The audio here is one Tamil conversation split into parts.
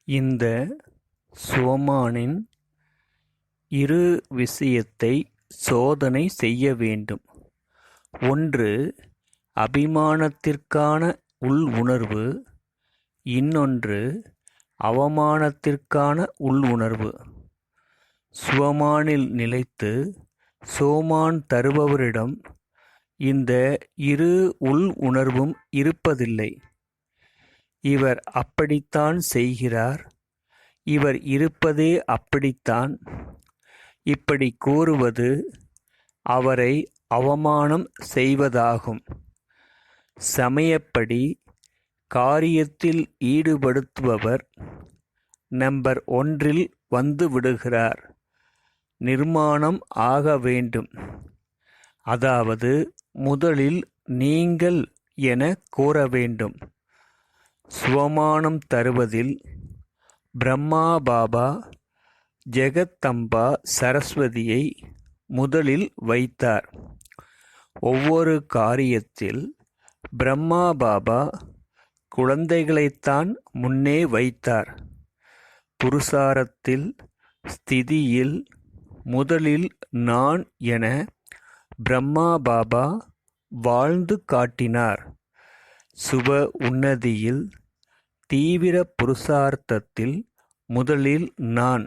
இந்த சோமானின் இரு விஷயத்தை சோதனை செய்ய வேண்டும். ஒன்று அபிமானத்திற்கான உள் உணர்வு, இன்னொன்று அவமானத்திற்கான உள் உணர்வு. சுவமானில் நிலைத்து சோமான் தருபவரிடம் இந்த இரு உள் உணர்வும் இருப்பதில்லை. இவர் அப்படித்தான் செய்கிறார், இவர் இருப்பதே அப்படித்தான். இப்படி கூறுவது அவரை அவமானம் செய்வதாகும். சமயப்படி காரியத்தில் ஈடுபடுத்துபவர் நம்பர் 1 வந்து விடுகிறார். நிர்மாணம் ஆக வேண்டும். அதாவது முதலில் நீங்கள் என கூற வேண்டும். சுவமானம் தருவதில் பிரம்மா பாபா ஜெகத்தம்பா சரஸ்வதியை முதலில் வைத்தார். ஒவ்வொரு காரியத்தில் பிரம்மா பாபா குழந்தைகளைத்தான் முன்னே வைத்தார். புருஷாரத்தில் ஸ்திதியில் முதலில் நான் என பிரம்மா பாபா வாழ்ந்து காட்டினார். சுப உன்னதியில் தீவிர புருஷார்த்தத்தில் முதலில் நான்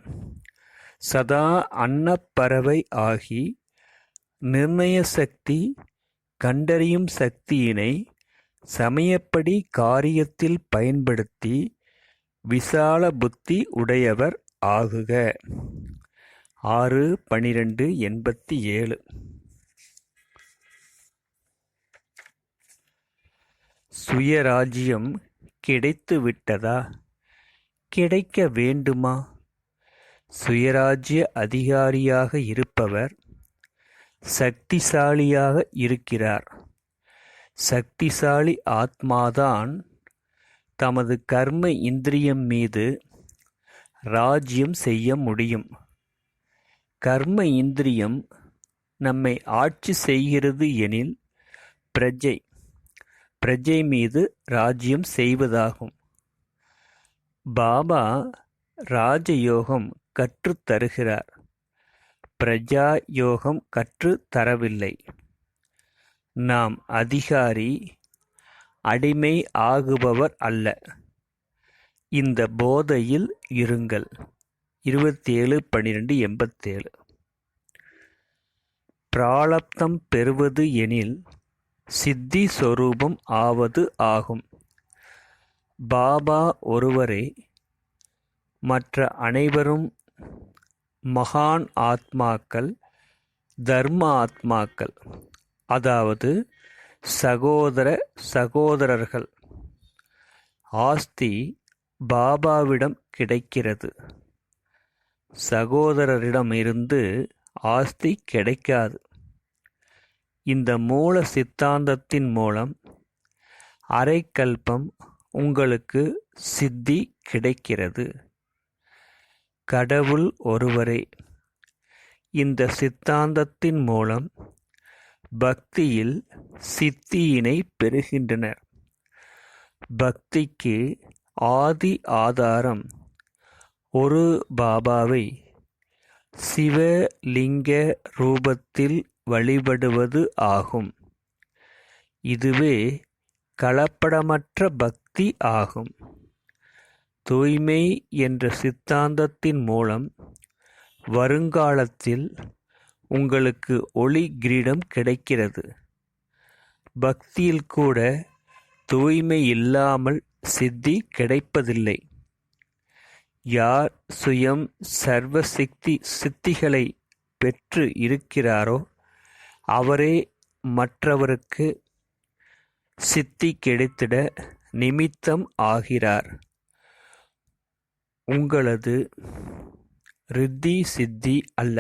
சதா அன்னப்பறவை ஆகி நிர்ணய சக்தி கண்டறியும் சக்தியினை சமயப்படி காரியத்தில் பயன்படுத்தி விசால புத்தி உடையவர் ஆகுக. 6/12/87. சுயராஜ்யம் கிடைத்து விட்டதா? கிடைக்க வேண்டுமா? சுயராஜ்ய அதிகாரியாக இருப்பவர் சக்திசாலியாக இருக்கிறார். சக்திசாலி ஆத்மாதான் தமது கர்ம இந்திரியம் மீது ராஜ்யம் செய்ய முடியும். கர்ம இந்திரியம் நம்மை ஆட்சி செய்கிறது எனில் பிரஜை மீது ராஜ்யம் செய்வதாகும். பாபா ராஜயோகம் கற்றுத் தருகிறார், பிரஜா யோகம் கற்று தரவில்லை. நாம் அதிகாரி அடிமை ஆகுபவர் அல்ல. இந்த போதையில் இருங்கள். 27/12/87. பிராலப்தம் பெறுவது எனில் சித்தி சொரூபம் ஆவது ஆகும். பாபா ஒருவரே, மற்ற அனைவரும் மகான் ஆத்மாக்கள், தர்ம ஆத்மாக்கள், அதாவது சகோதரர்கள். ஆஸ்தி பாபாவிடம் கிடைக்கிறது, சகோதரரிடமிருந்து ஆஸ்தி கிடைக்காது. இந்த மூல சித்தாந்தத்தின் மூலம் அரைக்கல்பம் உங்களுக்கு சித்தி கிடைக்கிறது. கடவுள் ஒருவரே. இந்த சித்தாந்தத்தின் மூலம் பக்தியில் சித்தியினை பெறுகின்றனர். பக்திக்கு ஆதி ஆதாரம் ஒரு பாபாவை சிவலிங்க ரூபத்தில் வழிபடுவது ஆகும். இதுவே கலப்படமற்ற பக்தி ஆகும். தூய்மை என்ற சித்தாந்தத்தின் மூலம் வருங்காலத்தில் உங்களுக்கு ஒளி கிரீடம் கிடைக்கிறது. பக்தியில் கூட தூய்மை இல்லாமல் சித்தி கிடைப்பதில்லை. யார் சுயம் சர்வ சித்திகளை பெற்று இருக்கிறாரோ அவரே மற்றவருக்கு சித்தி கிடைத்திட நிமித்தம் ஆகிறார். உங்களது ரித்தி சித்தி அல்ல.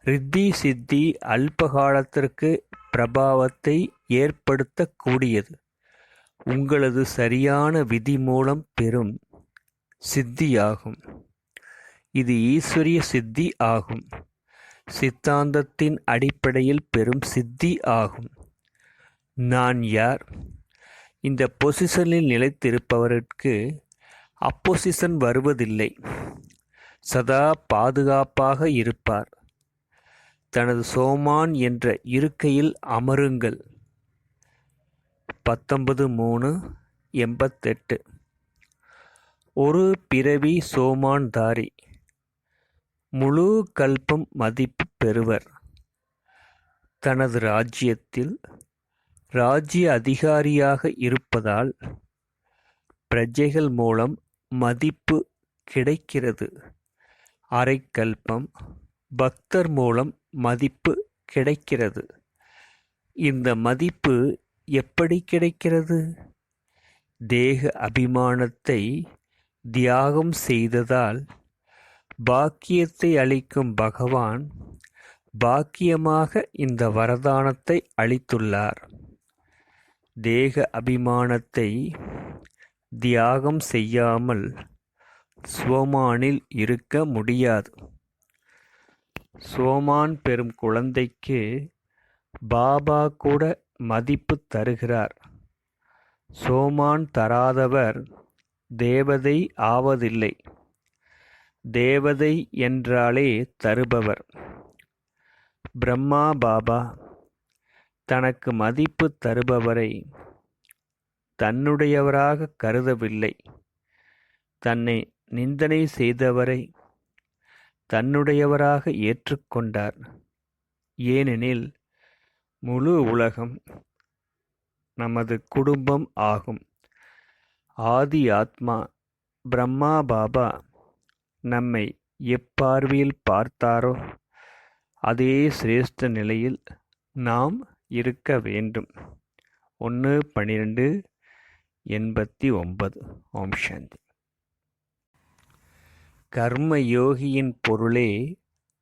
ரித்தி சித்தி அல்பகாலத்திற்கு பிரபாவத்தை ஏற்படுத்தக்கூடியது. உங்களது சரியான விதி மூலம் பெறும் சித்தியாகும். இது ஈஸ்வரிய சித்தி ஆகும். சித்தாந்தத்தின் அடிப்படையில் பெறும் சித்தி ஆகும். நான் யார்? இந்த பொசிஷனில் நிலைத்திருப்பவருக்கு அப்போசிஷன் வருவதில்லை. சதா பாதுகாப்பாக இருப்பார். தனது சோமான் என்ற இருக்கையில் அமருங்கள். 19/3/88. ஒரு பிறவி சோமான் தாரி முழு கல்பம் மதிப்பு பெறுவர். தனது ராஜ்யத்தில் ராஜ்ய அதிகாரியாக இருப்பதால் பிரஜைகள் மூலம் மதிப்பு கிடைக்கிறது. அரைக்கல்பம் பக்தர் மூலம் மதிப்பு கிடைக்கிறது. இந்த மதிப்பு எப்படி கிடைக்கிறது? தேக அபிமானத்தை தியாகம் செய்ததால் பாக்கியத்தை அளிக்கும் பகவான் பாக்கியமாக இந்த வரதானத்தை அளித்துள்ளார். தேக அபிமானத்தை தியாகம் செய்யாமல் சோமானில் இருக்க முடியாது. சோமான் பெறும் குழந்தைக்கு பாபா கூட மதிப்பு தருகிறார். சோமான் தராதவர் தேவதை ஆவதில்லை. தேவதை என்றாலே தருபவர். பிரம்மா பாபா தனக்கு மதிப்பு தருபவரை தன்னுடையவராக கருதவில்லை. தன்னை நிந்தனை செய்தவரை தன்னுடையவராக ஏற்றுக்கொண்டார். ஏனெனில் முழு உலகம் நமது குடும்பம் ஆகும். ஆதி ஆத்மா பிரம்மா பாபா நம்மை எப்பார்வையில் பார்த்தாரோ அதே சிரேஷ்ட நிலையில் நாம் இருக்க வேண்டும். 1/12/89. ஓம் சாந்தி. கர்ம யோகியின் பொருளே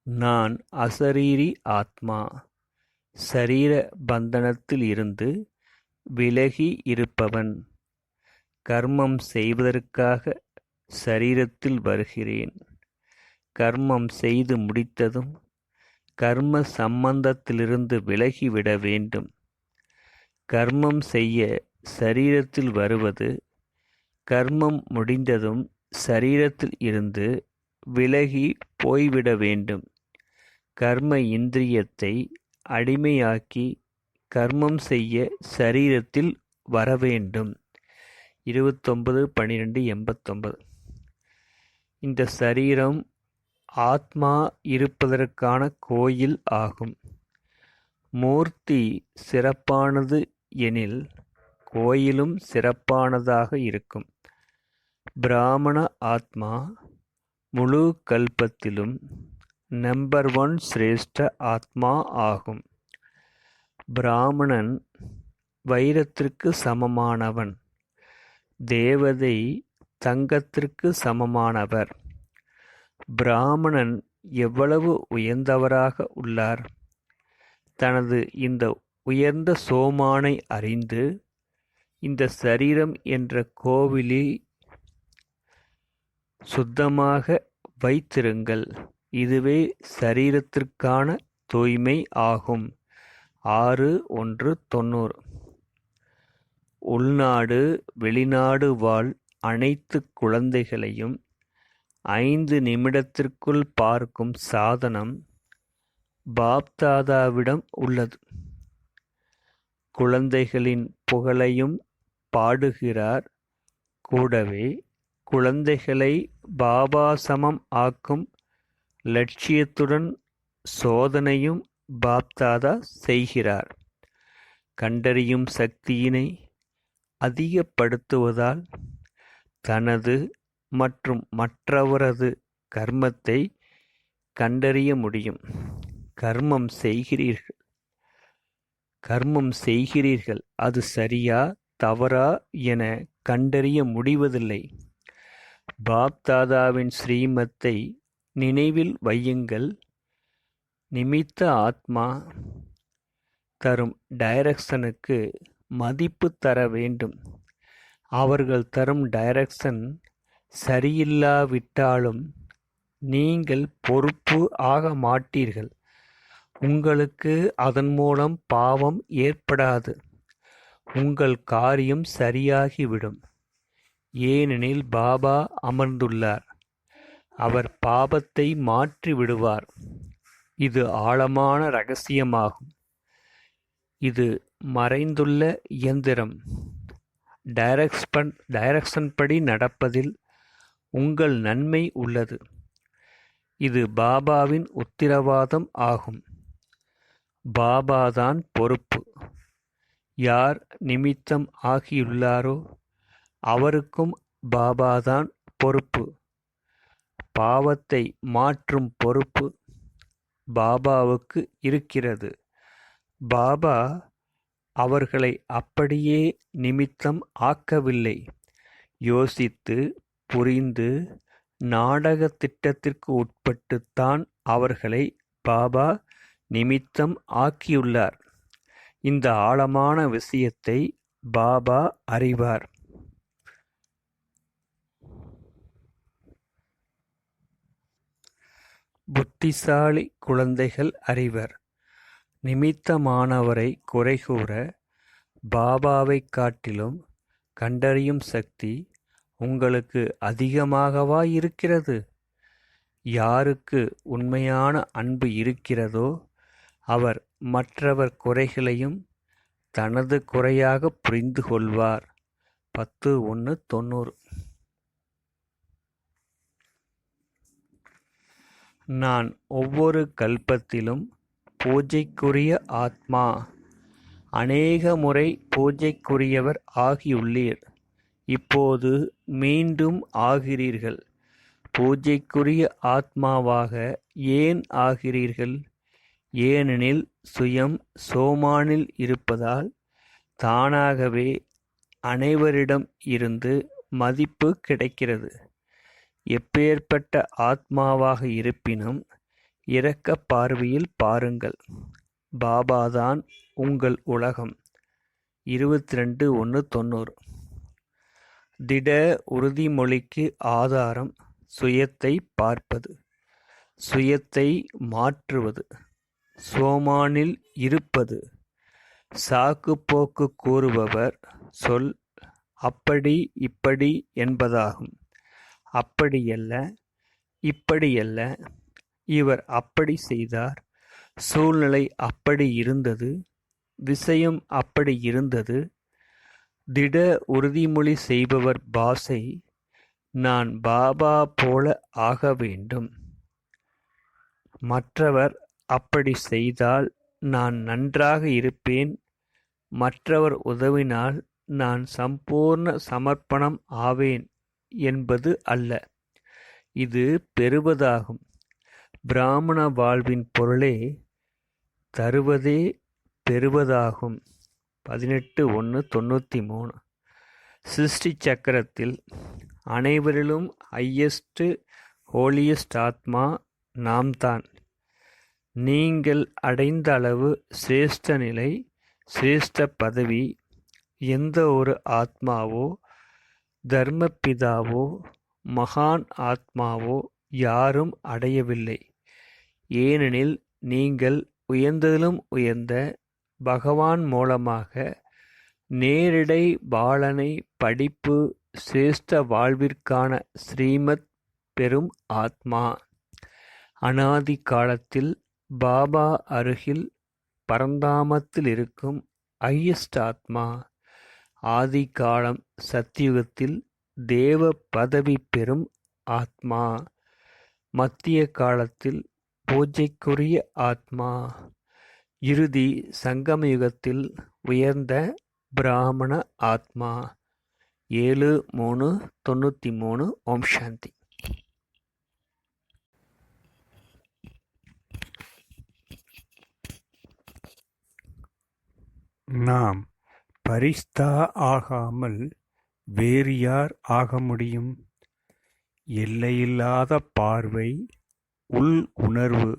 நான் அசரீரி ஆத்மா. சரீர பந்தனத்தில் இருந்து விலகி இருப்பவன். கர்மம் செய்வதற்காக சரீரத்தில் வருகிறேன். கர்மம் செய்து முடித்ததும் கர்ம சம்பந்தத்திலிருந்து விலகிவிட வேண்டும். கர்மம் செய்ய சரீரத்தில் வருவது, கர்மம் முடிந்ததும் சரீரத்தில் இருந்து விலகி போய்விட வேண்டும். கர்ம இந்திரியத்தை அடிமையாக்கி கர்மம் செய்ய சரீரத்தில் வரவேண்டும். 29/12/89. இந்த சரீரம் ஆத்மா இருப்பதற்கான கோயில் ஆகும். மூர்த்தி சிறப்பானது எனில் கோயிலும் சிறப்பானதாக இருக்கும். பிராமண ஆத்மா முழு கல்பத்திலும் நம்பர் 1 சிரேஷ்ட ஆத்மா ஆகும். பிராமணன் வைரத்திற்கு சமமானவன். தேவதை தங்கத்திற்கு சமமானவர். பிராமணன் எவ்வளவு உயர்ந்தவராக உள்ளார்! தனது இந்த உயர்ந்த சோமானை அறிந்து இந்த சரீரம் என்ற கோவிலில் சுத்தமாக வைத்திருங்கள். இதுவே சரீரத்திற்கான தூய்மை ஆகும். 6/1/90. உள்நாடு வெளிநாடு வாழ் அனைத்து குழந்தைகளையும் 5 நிமிடத்திற்குள் பார்க்கும் சாதனம் பாப்தாதாவிடம் உள்ளது. குழந்தைகளின் புகழையும் பாடுகிறார். கூடவே குழந்தைகளை பாபா சமம் ஆக்கும் லட்சியத்துடன் சோதனையும் பாப்தாதா செய்கிறார். கண்டறியும் சக்தியினை அதிகப்படுத்துவதால் தனது மற்றும் மற்றவரது கர்மத்தை கண்டறிய முடியும். கர்மம் செய்கிறீர்கள், அது சரியா தவறா என கண்டறிய முடிவதில்லை. பாப்தாதாவின் ஸ்ரீமத்தை நினைவில் வையுங்கள். நிமித்த ஆத்மா தரும் டைரக்ஷனுக்கு மதிப்பு தர வேண்டும். அவர்கள் தரும் டைரக்ஷன் சரியில்லாவிட்டாலும் நீங்கள் பொறுப்பு ஆக மாட்டீர்கள். உங்களுக்கு அதன் மூலம் பாவம் ஏற்படாது. உங்கள் காரியம் சரியாகிவிடும். ஏனெனில் பாபா அமர்ந்துள்ளார். அவர் பாபத்தை மாற்றி விடுவார். இது ஆழமான ரகசியமாகும். இது மறைந்துள்ள இயந்திரம். டைரக்ஷன் படி நடப்பதில் உங்கள் நன்மை உள்ளது. இது பாபாவின் உத்திரவாதம் ஆகும். பாபாதான் பொறுப்பு. யார் நிமித்தம் ஆகியுள்ளாரோ அவருக்கும் பாபாதான் பொறுப்பு. பாவத்தை மாற்றும் பொறுப்பு பாபாவுக்கு இருக்கிறது. பாபா அவர்களை அப்படியே நிமித்தம் ஆக்கவில்லை. யோசித்து புரிந்து நாடக திட்டத்திற்கு உட்பட்டுத்தான் அவர்களை பாபா நிமித்தம் ஆக்கியுள்ளார். இந்த ஆழமான விஷயத்தை பாபா அறிவார். புத்திசாலி குழந்தைகள் அறிவர். நிமித்தமானவரை குறைகூற பாபாவைக் காட்டிலும் கண்டறியும் சக்தி உங்களுக்கு அதிகமாகவா இருக்கிறது? யாருக்கு உண்மையான அன்பு இருக்கிறதோ அவர் மற்றவர் குறைகளையும் தனது குறையாக புரிந்து கொள்வார். 10:1-90. நான் ஒவ்வொரு கல்பத்திலும் பூஜைக்குரிய ஆத்மா. அநேக முறை பூஜைக்குரியவர் ஆகியுள்ளீர். இப்போது மீண்டும் ஆகிறீர்கள். பூஜைக்குரிய ஆத்மாவாக ஏன் ஆகிறீர்கள்? ஏனெனில் சுயம் சோமானில் இருப்பதால் தானாகவே அனைவரிடம் இருந்து மதிப்பு கிடைக்கிறது. எப்பேற்பட்ட ஆத்மாவாக இருப்பினும் இரக்க பார்வையில் பாருங்கள். பாபாதான் உங்கள் உலகம். 22:1-90. திட உறுதிமொழிக்கு ஆதாரம் சுயத்தை பார்ப்பது, சுயத்தை மாற்றுவது, சோமானில் இருப்பது. சாக்குப்போக்கு கூறுபவர் சொல் அப்படி இப்படி என்பதாகும். அப்படியல்ல, இப்படியல்ல, இவர் அப்படி செய்தார், சூழ்நிலை அப்படி இருந்தது, விஷயம் அப்படி இருந்தது. திட உறுதிமொழி செய்பவர் பாஷை நான் பாபா போல ஆக வேண்டும். மற்றவர் அப்படி செய்தால் நான் நன்றாக இருப்பேன். மற்றவர் உதவினால் நான் சம்பூர்ண சமர்ப்பணம் ஆவேன் என்பது அல்ல. இது பெறுவதாகும். பிராமண வாழ்வின் பொருளே தருவதே பெறுவதாகும். 18:1-93. சிருஷ்டி சக்கரத்தில் அனைவரிலும் ஹையஸ்ட் ஹோலியஸ்ட் ஆத்மா நாம்தான். நீங்கள் அடைந்த அளவு சிரேஷ்ட நிலை, சிரேஷ்ட பதவி எந்த ஒரு ஆத்மாவோ தர்மபிதாவோ மகான் ஆத்மாவோ யாரும் அடையவில்லை. ஏனெனில் நீங்கள் உயர்ந்ததிலும் உயர்ந்த பகவான் மூலமாக நேரிடை பாலனை படிப்பு சிரேஷ்ட வாழ்விற்கான ஸ்ரீமத் பெறும் ஆத்மா. அனாதி காலத்தில் பாபா அருகில் பரந்தாமத்தில் இருக்கும் ஹையஸ்ட் ஆத்மா. ஆதி காலம் சத்தியுகத்தில் தேவ பதவி பெறும் ஆத்மா. மத்திய காலத்தில் பூஜைக்குரிய ஆத்மா. இறுதி சங்கமயுகத்தில் உயர்ந்த பிராமண ஆத்மா. 7:3-93. ஓம் சாந்தி. நாம் பரிஸ்தா ஆகாமல் வேறு யார் ஆக முடியும்? எல்லையில்லாத பார்வை, உள் உணர்வு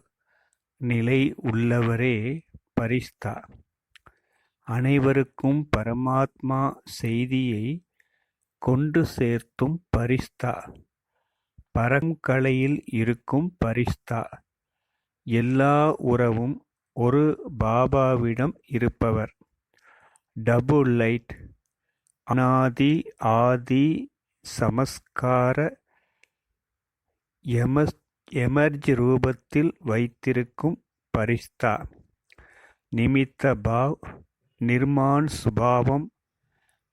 நிலை உள்ளவரே பரிஸ்தா. அனைவருக்கும் பரமாத்மா செய்தியை கொண்டு சேர்த்தும் பரிஸ்தா. பரங்கலையில் இருக்கும் பரிஸ்தா. எல்லா உறவும் ஒரு பாபாவிடம் இருப்பவர். Double light. அனாதி ஆதி சமஸ்கார எமர்ஜ் ரூபத்தில் வைத்திருக்கும் பரிஸ்தா. நிமித்த பாவ், நிர்மான் சுபாவம்,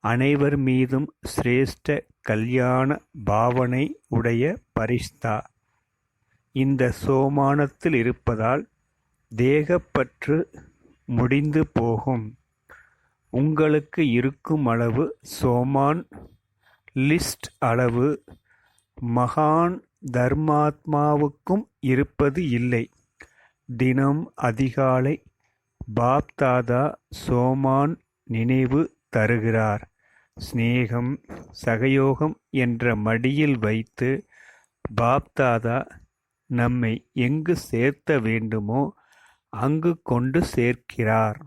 அனைவர் மீதும் சிரேஷ்ட கல்யாண பாவனை உடைய பரிஸ்தா. இந்த சோமானத்தில் இருப்பதால் தேகப்பற்று முடிந்து போகும். உங்களுக்கு இருக்கும் அளவு சோமான் லிஸ்ட் அளவு மகான் தர்மாத்மாவுக்கும் இருப்பது இல்லை. தினம் அதிகாலை பாப்தாதா சோமான் நினைவு தருகிறார். ஸ்நேகம் சகயோகம் என்ற மடியில் வைத்து பாப்தாதா நம்மை எங்கு சேர்த்த வேண்டுமோ அங்கு கொண்டு சேர்க்கிறார்.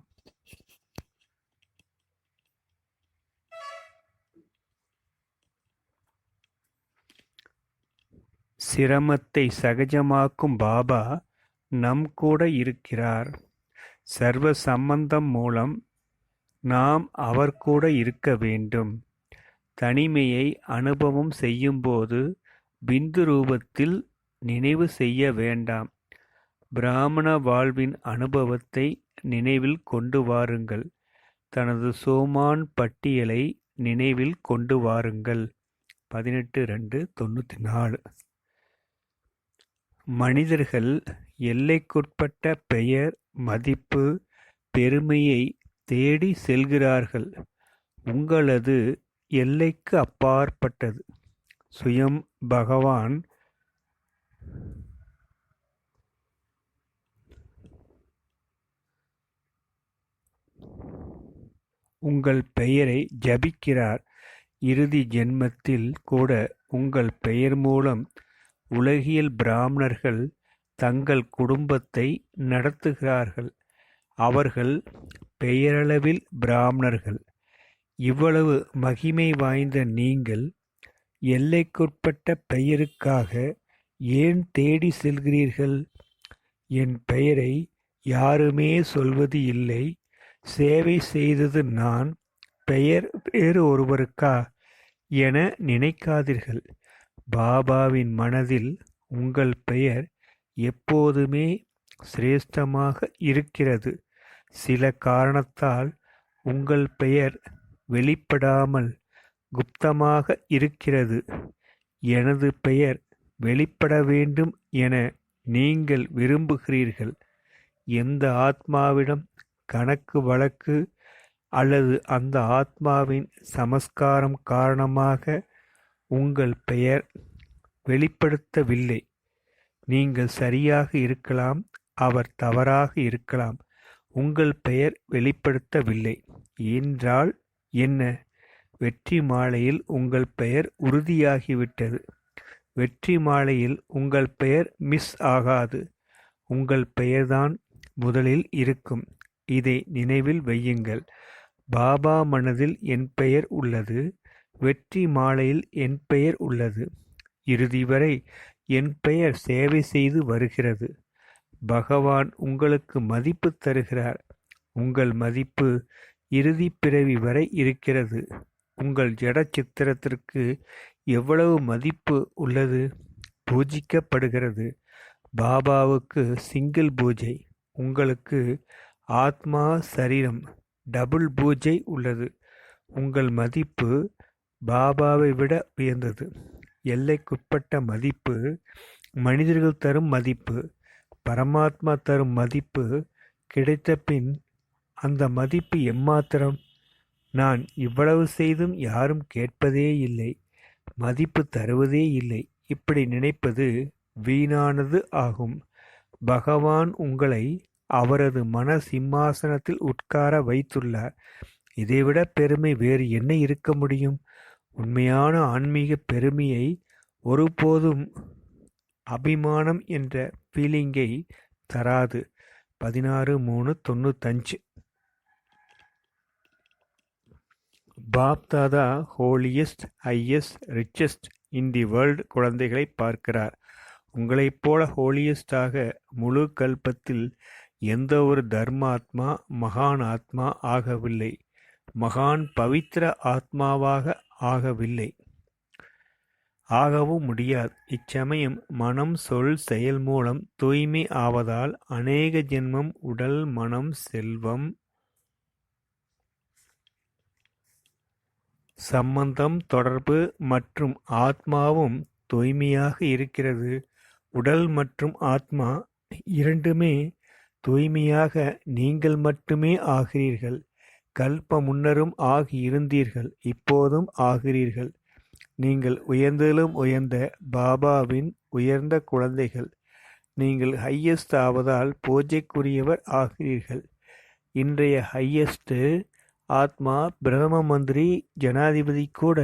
சிரமத்தை சகஜமாக்கும் பாபா நம் கூட இருக்கிறார். சர்வ சம்பந்தம் மூலம் நாம் அவர் கூட இருக்க வேண்டும். தனிமையை அனுபவம் செய்யும்போது பிந்து ரூபத்தில் நினைவு செய்ய வேண்டாம். பிராமண வாழ்வின் அனுபவத்தை நினைவில் கொண்டு வாருங்கள். தனது சோமான் பட்டியலை நினைவில் கொண்டு வாருங்கள். 18-2-94. மனிதர்கள் எல்லைக்குட்பட்ட பெயர், மதிப்பு, பெருமையை தேடி செல்கிறார்கள். உங்களது எல்லைக்கு அப்பாற்பட்டது. சுயம் பகவான் உங்கள் பெயரை ஜபிக்கிறார். இறுதி ஜென்மத்தில் கூட உங்கள் பெயர் மூலம் உலகியல் பிராமணர்கள் தங்கள் குடும்பத்தை நடத்துகிறார்கள். அவர்கள் பெயரளவில் பிராமணர்கள். இவ்வளவு மகிமை வாய்ந்த நீங்கள் எல்லைக்குட்பட்ட பெயருக்காக ஏன் தேடி செல்கிறீர்கள்? என் பெயரை யாருமே சொல்வது இல்லை. சேவை செய்தது நான், பெயர் வேறு ஒருவருக்கா என நினைக்காதீர்கள். பாபாவின் மனதில் உங்கள் பெயர் எப்போதுமே சிரேஷ்டமாக இருக்கிறது. சில காரணத்தால் உங்கள் பெயர் வெளிப்படாமல் குப்தமாக இருக்கிறது. எனது பெயர் வெளிப்பட வேண்டும் என நீங்கள் விரும்புகிறீர்கள். எந்த ஆத்மாவிடம் கணக்கு வழக்கு அல்லது அந்த ஆத்மாவின் சமஸ்காரம் காரணமாக உங்கள் பெயர் வெளிப்படுத்தவில்லை. நீங்கள் சரியாக இருக்கலாம், அவர் தவறாக இருக்கலாம். உங்கள் பெயர் வெளிப்படுத்தவில்லை என்றால் என்ன? வெற்றி மாலையில் உங்கள் பெயர் உறுதியாகிவிட்டது. வெற்றி மாலையில் உங்கள் பெயர் மிஸ் ஆகாது. உங்கள் பெயர்தான் முதலில் இருக்கும். இதை நினைவில் வையுங்கள். பாபா மனதில் என் பெயர் உள்ளது. வெற்றி மாலையில் என் பெயர் உள்ளது. இறுதி வரை என் பெயர் சேவை செய்து வருகிறது. பகவான் உங்களுக்கு மதிப்பு தருகிறார். உங்கள் மதிப்பு இறுதி பிறவி வரை இருக்கிறது. உங்கள் ஜட சித்திரத்திற்கு எவ்வளவு மதிப்பு உள்ளது? பூஜிக்கப்படுகிறது. பாபாவுக்கு சிங்கிள் பூஜை. உங்களுக்கு ஆத்மா சரீரம் டபுள் பூஜை உள்ளது. உங்கள் மதிப்பு பாபாவை விட உயர்ந்தது. எல்லைக்குட்பட்ட மதிப்பு மனிதர்கள் தரும் மதிப்பு. பரமாத்மா தரும் மதிப்பு கிடைத்த பின் அந்த மதிப்பு எம்மாத்திரம்? நான் இவ்வளவு செய்தும் யாரும் கேட்பதே இல்லை, மதிப்பு தருவதே இல்லை. இப்படி நினைப்பது வீணானது ஆகும். பகவான் உங்களை அவரது மன சிம்மாசனத்தில் உட்கார வைத்துள்ளார். இதைவிட பெருமை வேறு என்ன இருக்க முடியும்? உண்மையான ஆன்மீக பெருமையை ஒருபோதும் அபிமானம் என்ற ஃபீலிங்கை தராது. 16-3-95. Bapdada holiest, highest, richest in the world குழந்தைகளை பார்க்கிறார். உங்களைப் போல ஹோலியஸ்டாக முழு கல்பத்தில் எந்த ஒரு தர்மாத்மா மகான் ஆத்மா ஆகவில்லை. மகான் பவித்திர ஆத்மாவாக ஆகவில்லை. ஆகவும் முடியாது. இச்சமயம் மனம் சொல் செயல் மூலம் தூய்மை ஆவதால் அநேக ஜென்மம் உடல் மனம் செல்வம் சம்பந்தம் தொடர்பு மற்றும் ஆத்மாவும் தூய்மையாக இருக்கிறது. உடல் மற்றும் ஆத்மா இரண்டுமே தூய்மையாக நீங்கள் மட்டுமே ஆகிறீர்கள். கல்ப முன்னரும் ஆகியிருந்தீர்கள், இப்போதும் ஆகிறீர்கள். நீங்கள் உயர்ந்ததிலும் உயர்ந்த பாபாவின் உயர்ந்த குழந்தைகள். நீங்கள் ஹையஸ்ட் ஆவதால் பூஜைக்குரியவர் ஆகிறீர்கள். இன்றைய ஹையஸ்ட் ஆத்மா பிரதம மந்திரி ஜனாதிபதி கூட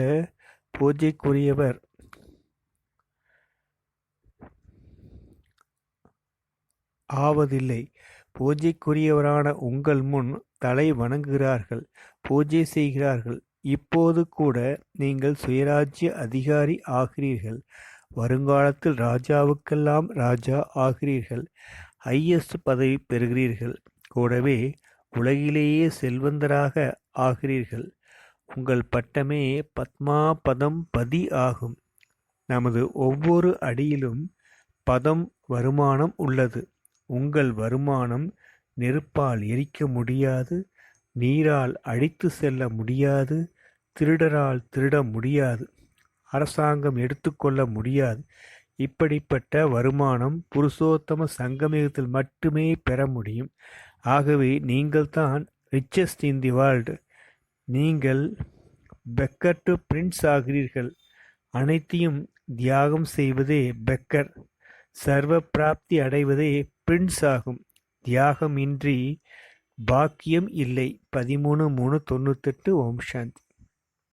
பூஜைக்குரியவர் ஆவதில்லை. பூஜைக்குரியவரான உங்கள் முன் தலை வணங்குகிறார்கள், பூஜை செய்கிறார்கள். இப்போது கூட நீங்கள் சுயராஜ்ய அதிகாரி ஆகிறீர்கள். வருங்காலத்தில் ராஜாவுக்கெல்லாம் ராஜா ஆகிறீர்கள். ஹையஸ்ட் பதவி பெறுகிறீர்கள். கூடவே உலகிலேயே செல்வந்தராக ஆகிறீர்கள். உங்கள் பட்டமே பத்மாபதம் பதி ஆகும். நமது ஒவ்வொரு அடியிலும் பதம் வருமானம் உள்ளது. உங்கள் வருமானம் நெருப்பால் எரிக்க முடியாது, நீரால் அடித்து செல்ல முடியாது, திருடரால் திருட முடியாது, அரசாங்கம் எடுத்துக்கொள்ள முடியாது. இப்படிப்பட்ட வருமானம் புருஷோத்தம சங்கமயுகத்தில் மட்டுமே பெற முடியும். ஆகவே நீங்கள்தான் ரிச்சஸ்ட் இன் தி வேர்ல்டு. நீங்கள் பெக்கர் டு பிரின்ஸ் ஆகிறீர்கள். அனைத்தையும் தியாகம் செய்வதே பெக்கர். சர்வ பிராப்தி அடைவதே பிரின்ஸ் ஆகும். தியாகம் இன்றி பாக்கியம் இல்லை. 13/3/98 ஓம் சாந்தி.